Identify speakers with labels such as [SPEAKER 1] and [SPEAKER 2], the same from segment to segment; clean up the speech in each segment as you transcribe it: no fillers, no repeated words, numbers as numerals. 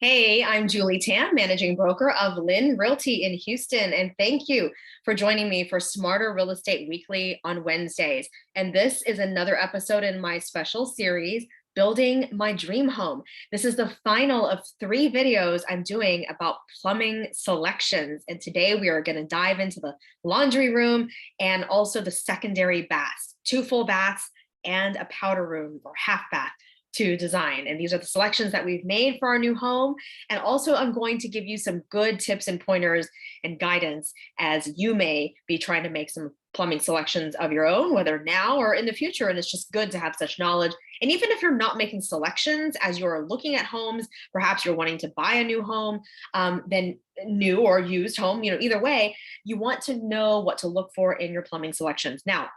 [SPEAKER 1] Hey, I'm Julie Tam, managing broker of LYN Realty in Houston, and thank you for joining me for Smarter Real Estate Weekly on Wednesdays. And this is another episode in my special series, Building My Dream Home. This is the final of 3 videos I'm doing about plumbing selections. And today we are going to dive into the laundry room and also the secondary baths, 2 full baths and a powder room or half bath to design. And these are the selections that we've made for our new home. And also I'm going to give you some good tips and pointers and guidance as you may be trying to make some plumbing selections of your own, whether now or in the future. And it's just good to have such knowledge. And even if you're not making selections as you're looking at homes, perhaps you're wanting to buy a new home, then new or used home, either way, you want to know what to look for in your plumbing selections. Now,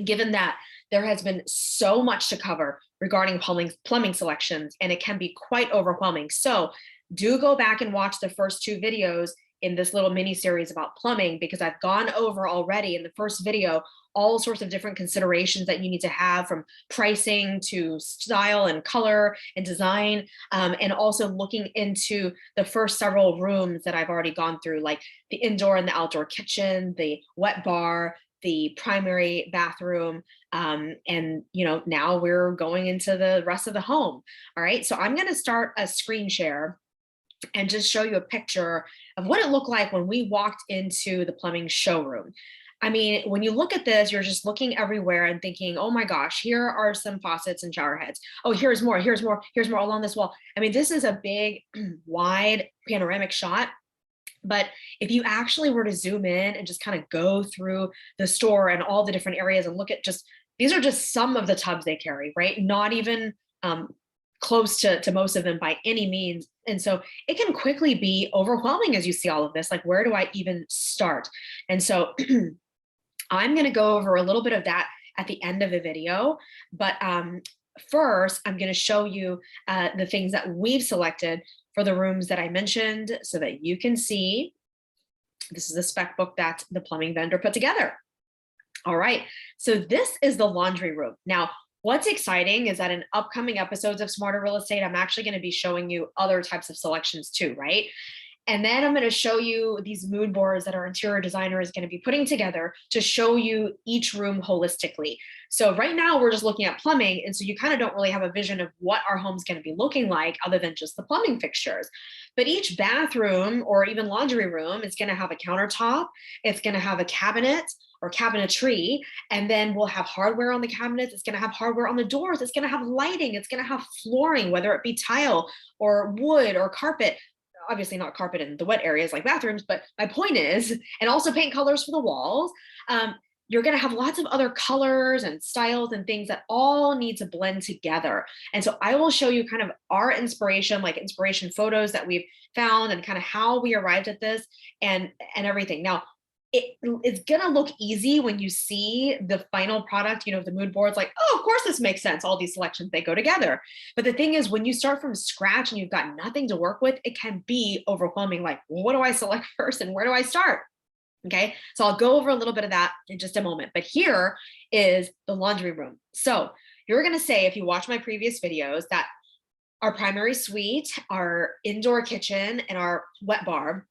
[SPEAKER 1] given that there has been so much to cover regarding plumbing selections, and it can be quite overwhelming. So do go back and watch the first 2 videos in this little mini series about plumbing, because I've gone over already in the first video all sorts of different considerations that you need to have, from pricing to style and color and design, and also looking into the first several rooms that I've already gone through, like the indoor and the outdoor kitchen, the wet bar, the primary bathroom, and now we're going into the rest of the home. All right, so I'm going to start a screen share and just show you a picture of what it looked like when we walked into the plumbing showroom. I mean, when you look at this, you're just looking everywhere and thinking, oh my gosh, here are some faucets and shower heads. Oh, here's more along this wall. I mean, this is a big, wide panoramic shot. But if you actually were to zoom in and just kind of go through the store and all the different areas and look at these are just some of the tubs they carry, right? Not even close to most of them by any means. And so it can quickly be overwhelming as you see all of this, like, where do I even start? And so I'm going to go over a little bit of that at the end of the video. But first, I'm going to show you the things that we've selected for the rooms that I mentioned so that you can see. This is the spec book that the plumbing vendor put together. All right, so this is the laundry room. Now, what's exciting is that in upcoming episodes of Smarter Real Estate, I'm actually going to be showing you other types of selections too, right? And then I'm going to show you these mood boards that our interior designer is going to be putting together to show you each room holistically. So right now we're just looking at plumbing. And so you kind of don't really have a vision of what our home's going to be looking like other than just the plumbing fixtures. But each bathroom or even laundry room is going to have a countertop. It's going to have a cabinet or cabinetry, and then we'll have hardware on the cabinets. It's going to have hardware on the doors. It's going to have lighting. It's going to have flooring, whether it be tile or wood or carpet. Obviously not carpet in the wet areas like bathrooms, but my point is, and also paint colors for the walls. You're going to have lots of other colors and styles and things that all need to blend together. And so I will show you kind of our inspiration, like inspiration photos that we've found and kind of how we arrived at this and everything. Now, it's gonna look easy when you see the final product, the mood boards, like, oh, of course this makes sense. All these selections, they go together. But the thing is, when you start from scratch and you've got nothing to work with, it can be overwhelming. Like, well, what do I select first and where do I start? Okay, so I'll go over a little bit of that in just a moment. But here is the laundry room. So you're gonna say, if you watch my previous videos, that our primary suite, our indoor kitchen, and our wet bar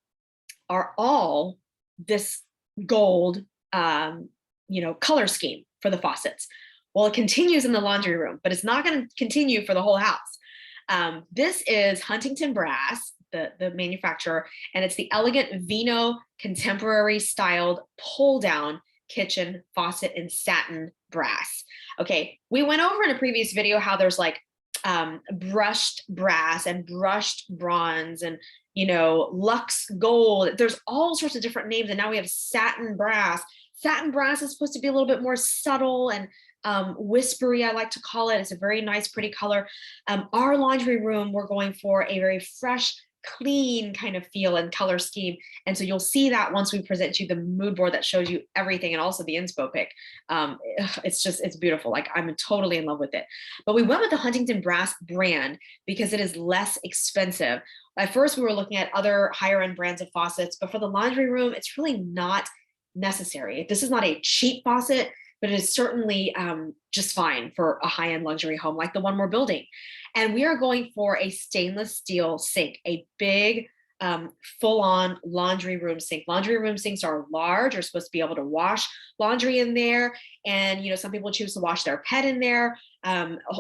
[SPEAKER 1] are all this gold, color scheme for the faucets. Well, it continues in the laundry room, but it's not going to continue for the whole house. This is Huntington Brass, the manufacturer, and it's the elegant Vino contemporary styled pull down kitchen faucet in satin brass. Okay, we went over in a previous video how there's like brushed brass and brushed bronze and Lux gold. There's all sorts of different names. And now we have satin brass. Satin brass is supposed to be a little bit more subtle and whispery, I like to call it. It's a very nice, pretty color. Our laundry room, we're going for a very fresh, clean kind of feel and color scheme. And so you'll see that once we present you the mood board that shows you everything, and also the inspo pic. It's beautiful. Like, I'm totally in love with it. But we went with the Huntington Brass brand because it is less expensive. At first, we were looking at other higher end brands of faucets, but for the laundry room, it's really not necessary. This is not a cheap faucet, but it is certainly just fine for a high-end luxury home like the one we're building. And we are going for a stainless steel sink, a big full-on laundry room sink. Laundry room sinks are large. You're supposed to be able to wash laundry in there. And, some people choose to wash their pet in there.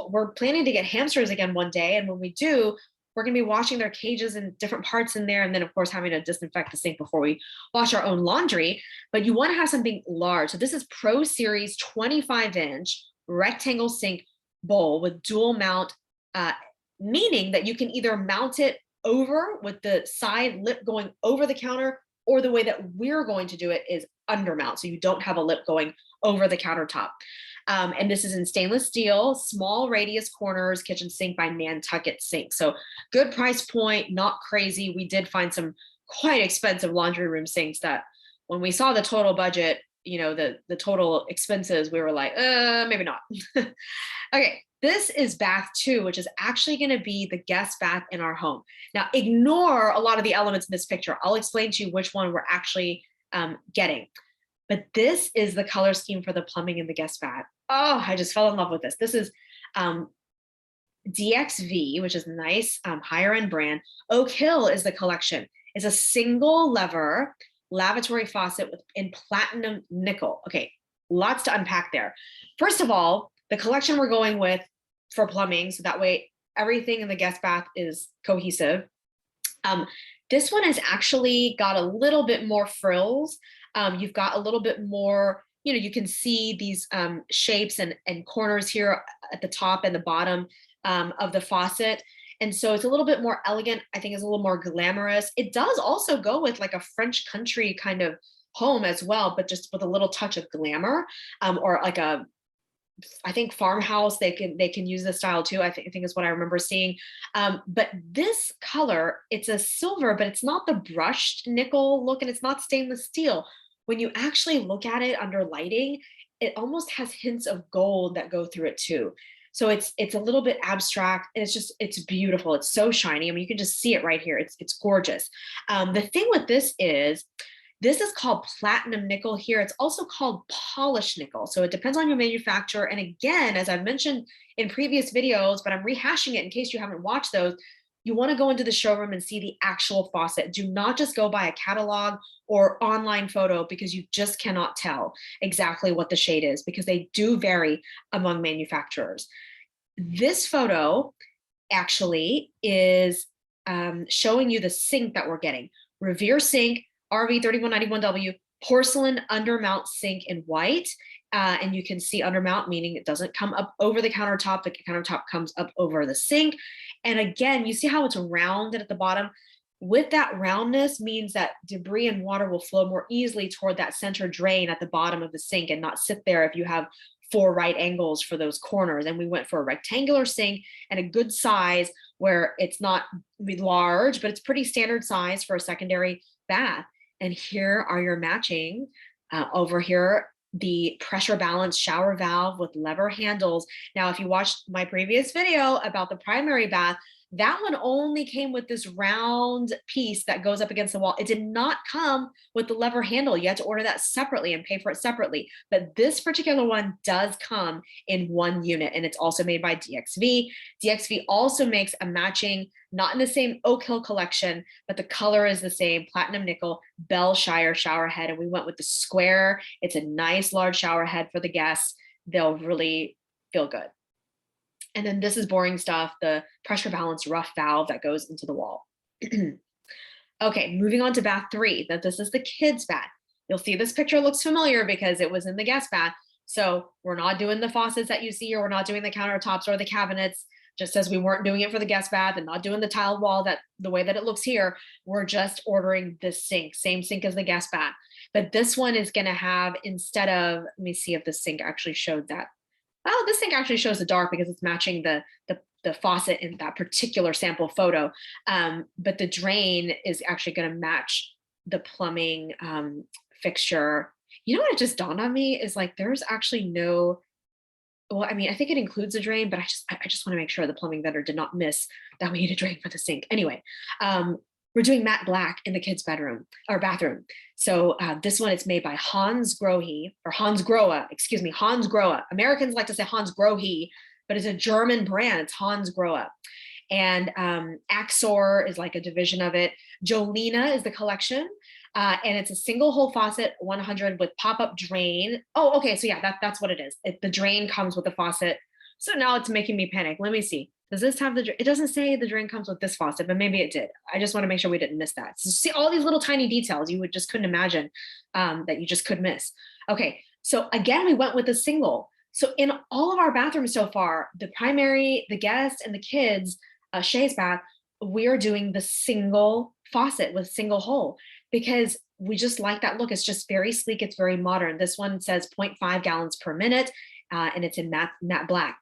[SPEAKER 1] We're planning to get hamsters again one day. And when we do, we're going to be washing their cages and different parts in there. And then, of course, having to disinfect the sink before we wash our own laundry. But you want to have something large. So this is Pro Series 25-inch rectangle sink bowl with dual mount, meaning that you can either mount it over with the side lip going over the counter, or the way that we're going to do it is under mount. So you don't have a lip going over the countertop. And this is in stainless steel, small radius corners, kitchen sink by Nantucket Sink. So good price point, not crazy. We did find some quite expensive laundry room sinks that when we saw the total budget, the total expenses, we were like, maybe not. Okay, this is bath 2, which is actually going to be the guest bath in our home. Now, ignore a lot of the elements in this picture. I'll explain to you which one we're actually getting. But this is the color scheme for the plumbing in the guest bath. Oh, I just fell in love with this. This is DXV, which is a nice higher end brand. Oak Hill is the collection. It's a single lever lavatory faucet in platinum nickel. Okay, lots to unpack there. First of all, the collection we're going with for plumbing, so that way everything in the guest bath is cohesive. This one has actually got a little bit more frills. You've got a little bit more, you can see these shapes and corners here at the top and the bottom of the faucet. And so it's a little bit more elegant. I think it's a little more glamorous. It does also go with like a French country kind of home as well, but just with a little touch of glamour, or like I think farmhouse, they can use this style too. I think is what I remember seeing. But this color, it's a silver, but it's not the brushed nickel look, and it's not stainless steel. When you actually look at it under lighting, it almost has hints of gold that go through it too. So it's a little bit abstract, and it's beautiful. It's so shiny. I mean, you can just see it right here. It's gorgeous. The thing with this is called platinum nickel here. It's also called polished nickel. So it depends on your manufacturer. And again, as I've mentioned in previous videos, but I'm rehashing it in case you haven't watched those, you want to go into the showroom and see the actual faucet. Do not just go by a catalog or online photo, because you just cannot tell exactly what the shade is, because they do vary among manufacturers. This photo actually is showing you the sink that we're getting. Revere sink, RV3191W, porcelain undermount sink in white. And you can see undermount, meaning it doesn't come up over the countertop. The countertop comes up over the sink. And again, you see how it's rounded at the bottom? With that roundness means that debris and water will flow more easily toward that center drain at the bottom of the sink and not sit there if you have 4 right angles for those corners. And we went for a rectangular sink and a good size where it's not large, but it's pretty standard size for a secondary bath. And here are your matching. Over here, the pressure balance shower valve with lever handles. Now, if you watched my previous video about the primary bath, that one only came with this round piece that goes up against the wall. It did not come with the lever handle. You had to order that separately and pay for it separately. But this particular one does come in one unit, and it's also made by DXV. DXV also makes a matching, not in the same Oak Hill collection, but the color is the same, platinum nickel Bellshire shower head. And we went with the square. It's a nice large shower head for the guests. They'll really feel good. And then this is boring stuff, the pressure balance rough valve that goes into the wall. Okay, moving on to bath 3. This is the kids' bath. You'll see this picture looks familiar because it was in the guest bath. So we're not doing the faucets that you see, or we're not doing the countertops or the cabinets, just as we weren't doing it for the guest bath and not doing the tiled wall the way that it looks here. We're just ordering this sink, same sink as the guest bath. But this one is gonna have, instead of, let me see if the sink actually showed that. Well, this thing actually shows the dark because it's matching the faucet in that particular sample photo. But the drain is actually going to match the plumbing fixture. You know what it just dawned on me is, like, there's actually no, well, I mean, I think it includes a drain, but I just want to make sure the plumbing vendor did not miss that we need a drain for the sink. Anyway, we're doing matte black in the kids' bedroom or bathroom. So this one is made by Hans Grohe, or Hans Grohe, excuse me, Hans Grohe. Americans like to say Hans Grohe, but but it's a German brand. It's Hans Grohe. And Axor is like a division of it. Jolena is the collection. And it's a single hole faucet, 100 with pop-up drain. Oh, okay. So yeah, that's what it is. The drain comes with the faucet. So now it's making me panic. Let me see. Does this have the, it doesn't say the drain comes with this faucet, but maybe it did. I just want to make sure we didn't miss that. So see all these little tiny details you would just couldn't imagine that you just could miss. Okay. So again, we went with a single. So in all of our bathrooms so far, the primary, the guest, and the kids, Shay's bath, we're doing the single faucet with single hole because we just like that look. It's just very sleek. It's very modern. This one says 0.5 gallons per minute, and it's in matte black.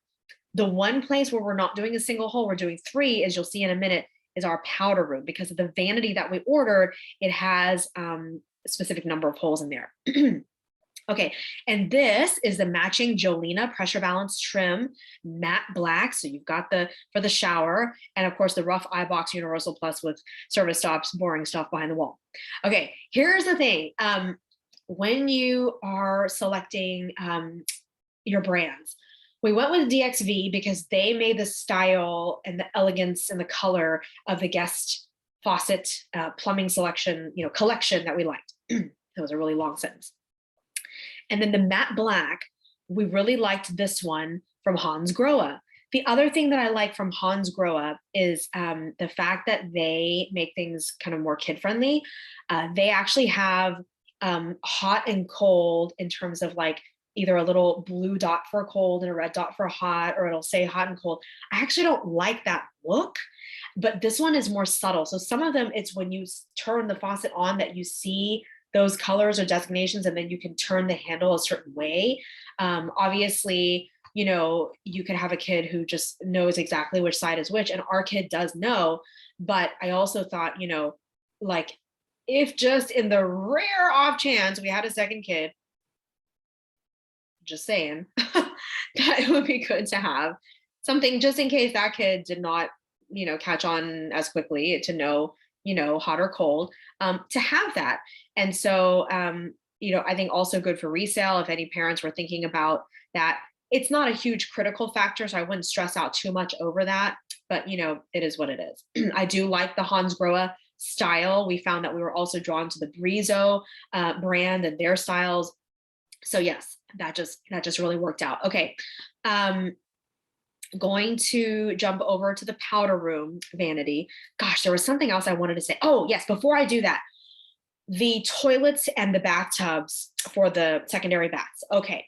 [SPEAKER 1] The one place where we're not doing a single hole, we're doing 3, as you'll see in a minute, is our powder room. Because of the Vanity that we ordered, it has a specific number of holes in there. Okay, and this is the matching Jolena pressure balance trim, matte black. So you've got the, for the shower, and of course the rough eye box universal plus with service stops, boring stuff behind the wall. Okay, here's the thing. When you are selecting your brands, we went with DXV because they made the style and the elegance and the color of the guest faucet plumbing selection, collection that we liked. That was a really long sentence. And then the matte black, we really liked this one from Hans Grohe. The other thing that I like from Hans Grohe is the fact that they make things kind of more kid-friendly. They actually have hot and cold in terms of like either a little blue dot for cold and a red dot for hot, or it'll say hot and cold. I actually don't like that look, but this one is more subtle. So some of them, it's when you turn the faucet on that you see those colors or designations, and then you can turn the handle a certain way. Obviously, you could have a kid who just knows exactly which side is which, and our kid does know. But I also thought, like if just in the rare off chance we had a second kid, just saying, that it would be good to have something just in case that kid did not, catch on as quickly to know, hot or cold, to have that. And so, I think also good for resale if any parents were thinking about that. It's not a huge critical factor, so I wouldn't stress out too much over that, but it is what it is. I do like the Hans Grohe style. We found that we were also drawn to the Brizo brand and their styles. So yes, that just really worked out. Okay. Going to jump over to the powder room, Vanity. Gosh, there was something else I wanted to say. Oh yes, before I do that, the toilets and the bathtubs for the secondary baths. Okay,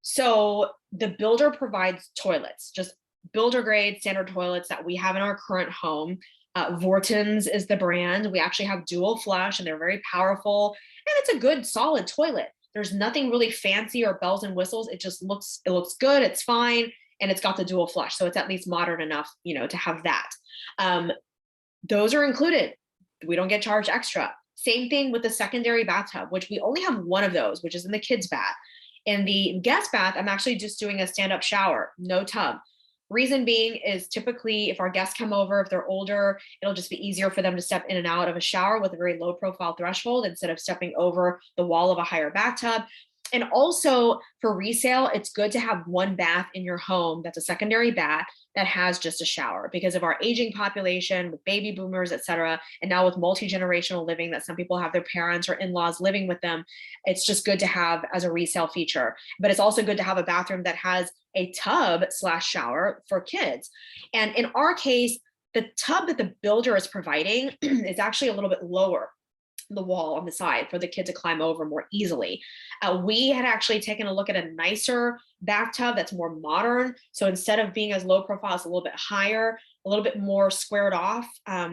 [SPEAKER 1] so the builder provides toilets, just builder grade standard toilets that we have in our current home. Vortens is the brand. We actually have dual flush and they're very powerful, and it's a good solid toilet. There's nothing really fancy or bells and whistles. It looks good. It's fine. And it's got the dual flush. So it's at least modern enough, to have that. Those are included. We don't get charged extra. Same thing with the secondary bathtub, which we only have one of those, which is in the kids' bath. In the guest bath, I'm actually just doing a stand-up shower, no tub. Reason being is typically if our guests come over, if they're older, it'll just be easier for them to step in and out of a shower with a very low profile threshold instead of stepping over the wall of a higher bathtub. And also for resale, it's good to have one bath in your home that's a secondary bath that has just a shower, because of our aging population with baby boomers, et cetera. And now with multi-generational living that some people have their parents or in-laws living with them, it's just good to have as a resale feature. But it's also good to have a bathroom that has a tub / shower for kids. And in our case, the tub that the builder is providing is actually a little bit lower the wall on the side for the kid to climb over more easily. We had actually taken a look at a nicer bathtub that's more modern. So instead of being as low profile, it's a little bit higher, a little bit more squared off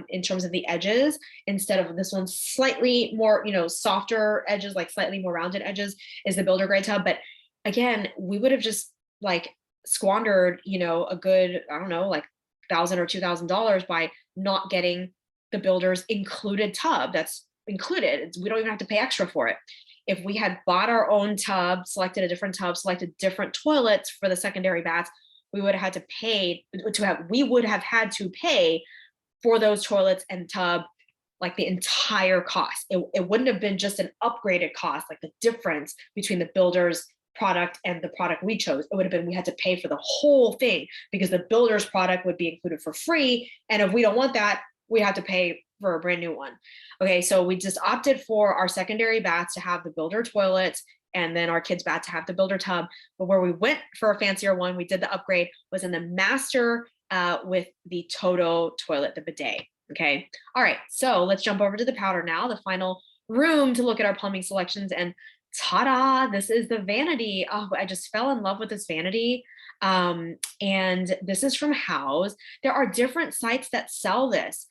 [SPEAKER 1] in terms of the edges, instead of this one slightly more, softer edges, like slightly more rounded edges is the builder grade tub. But again, we would have just like squandered, a good, I don't know, like $1,000 or $2,000 by not getting the builder's included tub. That's included. We don't even have to pay extra for it. If we had bought our own tub, selected a different tub, selected different toilets for the secondary baths, we would have had to pay for those toilets and tub, like the entire cost. It wouldn't have been just an upgraded cost, like the difference between the builder's product and the product we chose, it would have been, we had to pay for the whole thing because the builder's product would be included for free. And if we don't want that, we have to pay for a brand new one. Okay, so we just opted for our secondary baths to have the builder toilets, and then our kids' bath to have the builder tub. But where we went for a fancier one, we did the upgrade, was in the master with the Toto toilet, the bidet. Okay, all right, so let's jump over to the powder now, the final room to look at our plumbing selections. And ta-da, this is the Vanity. Oh, I just fell in love with this Vanity. And this is from House. There are different sites that sell this.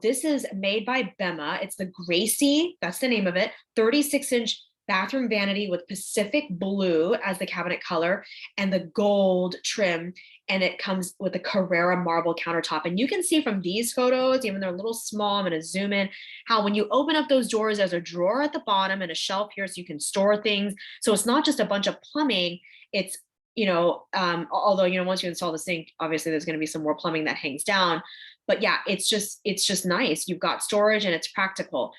[SPEAKER 1] This is made by Bema. It's the Gracie, that's the name of it, 36-inch bathroom vanity with Pacific blue as the cabinet color and the gold trim. And it comes with a Carrera marble countertop. And you can see from these photos, even they're a little small, I'm gonna zoom in, how when you open up those doors, there's a drawer at the bottom and a shelf here so you can store things. So it's not just a bunch of plumbing, it's, although, once you install the sink, obviously there's gonna be some more plumbing that hangs down. But yeah, it's just nice. You've got storage and it's practical.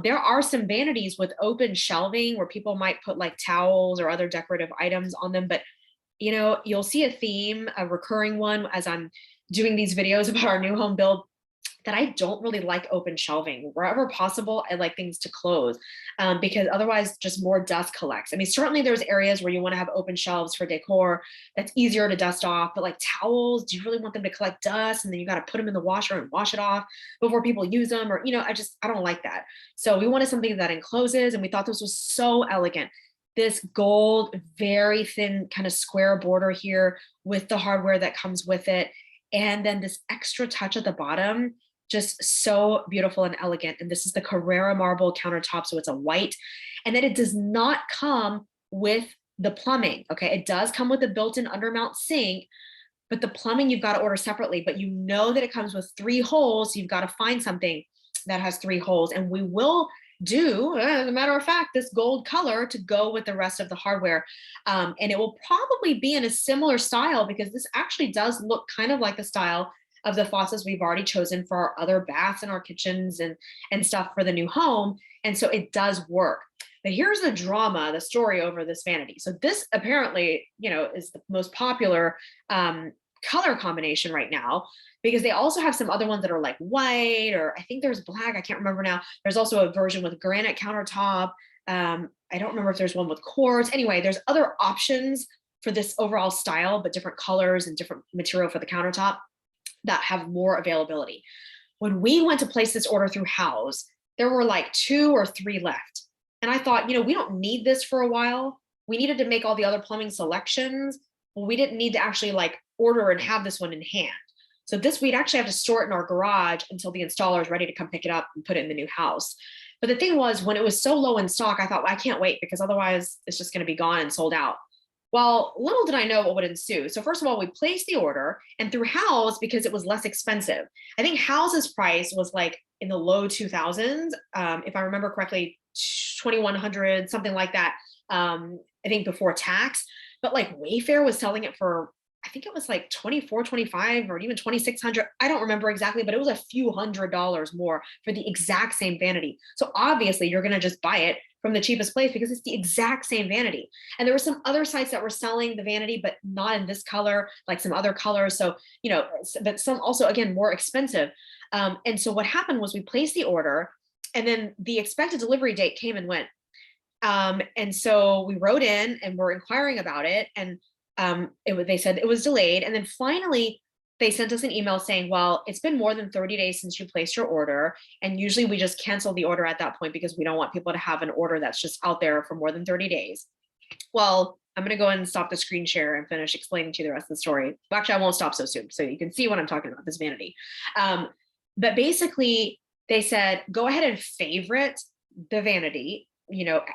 [SPEAKER 1] There are some vanities with open shelving where people might put like towels or other decorative items on them. But, you'll see a theme, a recurring one as I'm doing these videos about our new home build, that I don't really like open shelving. Wherever possible, I like things to close because otherwise just more dust collects. I mean, certainly there's areas where you want to have open shelves for decor that's easier to dust off, but like towels, do you really want them to collect dust? And then you got to put them in the washer and wash it off before people use them, or, I don't like that. So we wanted something that encloses, and we thought this was so elegant. This gold, very thin kind of square border here with the hardware that comes with it. And then this extra touch at the bottom, just so beautiful and elegant. And this is the Carrera marble countertop, so it's a white. And then it does not come with the plumbing, okay? It does come with a built-in undermount sink, but the plumbing you've got to order separately. But you know that it comes with 3 holes, so you've got to find something that has 3 holes. And we will do, as a matter of fact, this gold color to go with the rest of the hardware. And it will probably be in a similar style because this actually does look kind of like the style of the faucets we've already chosen for our other baths and our kitchens and stuff for the new home. And so it does work. But here's the drama, the story over this Vanity. So this apparently, is the most popular color combination right now, because they also have some other ones that are like white, or I think there's black, I can't remember now. There's also a version with granite countertop. I don't remember if there's one with quartz. Anyway, there's other options for this overall style, but different colors and different material for the countertop that have more availability. When we went to place this order through House, there were like 2 or 3 left. And I thought, we don't need this for a while. We needed to make all the other plumbing selections. Well, we didn't need to actually like order and have this one in hand. So this, we'd actually have to store it in our garage until the installer is ready to come pick it up and put it in the new house. But the thing was, when it was so low in stock, I thought, well, I can't wait because otherwise it's just going to be gone and sold out. Well, little did I know what would ensue. So first of all, we placed the order, and through House, because it was less expensive. I think House's price was like in the low 2000s. If I remember correctly, 2100, something like that. I think before tax, but like Wayfair was selling it for, I think it was like 24, 25, or even 2600. I don't remember exactly, but it was a few $100s more for the exact same Vanity. So obviously you're going to just buy it from the cheapest place because it's the exact same Vanity. And there were some other sites that were selling the Vanity, but not in this color, like some other colors. So, but some also, again, more expensive. And so what happened was we placed the order, and then the expected delivery date came and went. And so we wrote in and we're inquiring about it. And they said it was delayed. And then finally, they sent us an email saying, well, it's been more than 30 days since you placed your order. And usually we just cancel the order at that point because we don't want people to have an order that's just out there for more than 30 days. Well, I'm going to go ahead and stop the screen share and finish explaining to you the rest of the story. Well, actually, I won't stop so soon. So you can see what I'm talking about, this Vanity. But basically, they said, go ahead and favorite the Vanity,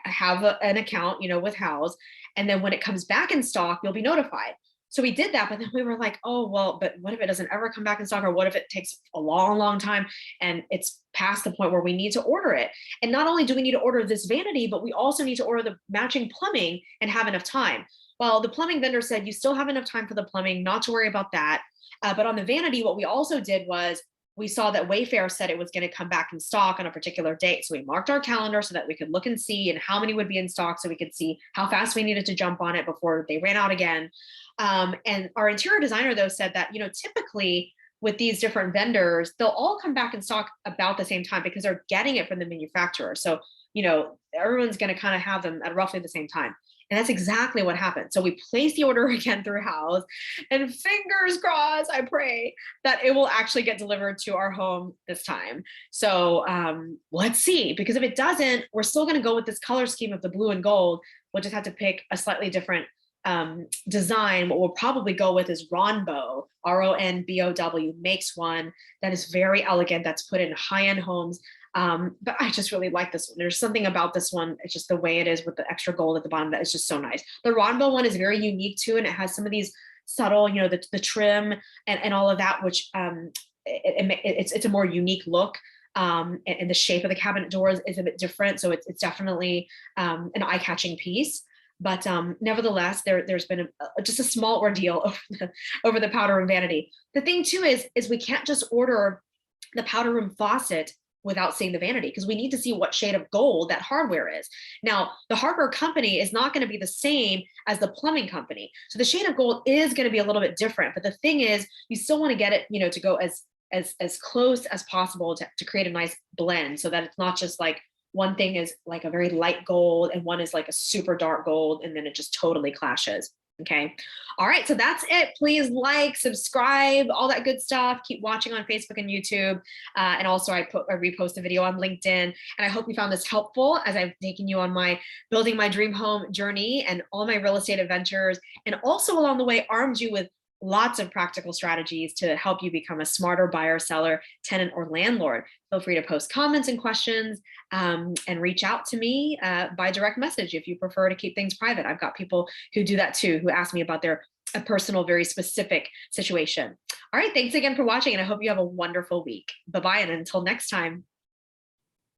[SPEAKER 1] have an account, with House. And then when it comes back in stock, you'll be notified. So we did that, but then we were like, oh, well, but what if it doesn't ever come back in stock? Or what if it takes a long, long time and it's past the point where we need to order it? And not only do we need to order this Vanity, but we also need to order the matching plumbing and have enough time. Well, the plumbing vendor said, you still have enough time for the plumbing, not to worry about that. But on the Vanity, what we also did was we saw that Wayfair said it was going to come back in stock on a particular date. So we marked our calendar so that we could look and see and how many would be in stock so we could see how fast we needed to jump on it before they ran out again. And our interior designer, though, said that, typically with these different vendors, they'll all come back in stock about the same time because they're getting it from the manufacturer. So, everyone's going to kind of have them at roughly the same time. And that's exactly what happened. So we placed the order again through house, and fingers crossed, I pray that it will actually get delivered to our home this time. So let's see, because if it doesn't, we're still going to go with this color scheme of the blue and gold. We'll just have to pick a slightly different design. What we'll probably go with is Ronbow, Ronbow makes one that is very elegant, that's put in high-end homes. But I just really like this one. There's something about this one. It's just the way it is with the extra gold at the bottom that is just so nice. The Ronbow one is very unique too, and it has some of these subtle, the trim and all of that, which it's a more unique look. And the shape of the cabinet doors is a bit different, so it's definitely an eye-catching piece. But nevertheless, there's been just a small ordeal over the powder room vanity. The thing too is we can't just order the powder room faucet without seeing the vanity, because we need to see what shade of gold that hardware is. Now, the hardware company is not going to be the same as the plumbing company. So the shade of gold is going to be a little bit different. But the thing is, you still want to get it, to go as close as possible to create a nice blend, so that it's not just like one thing is like a very light gold and one is like a super dark gold, and then it just totally clashes. Okay. All right. So that's it. Please like, subscribe, all that good stuff. Keep watching on Facebook and YouTube. And also I repost a video on LinkedIn. And I hope you found this helpful as I've taken you on my building my dream home journey and all my real estate adventures. And also along the way, armed you with lots of practical strategies to help you become a smarter buyer, seller, tenant, or landlord. Feel free to post comments and questions and reach out to me by direct message if you prefer to keep things private. I've got people who do that too, who ask me about a personal, very specific situation. All right, thanks again for watching, and I hope you have a wonderful week. Bye-bye, and until next time.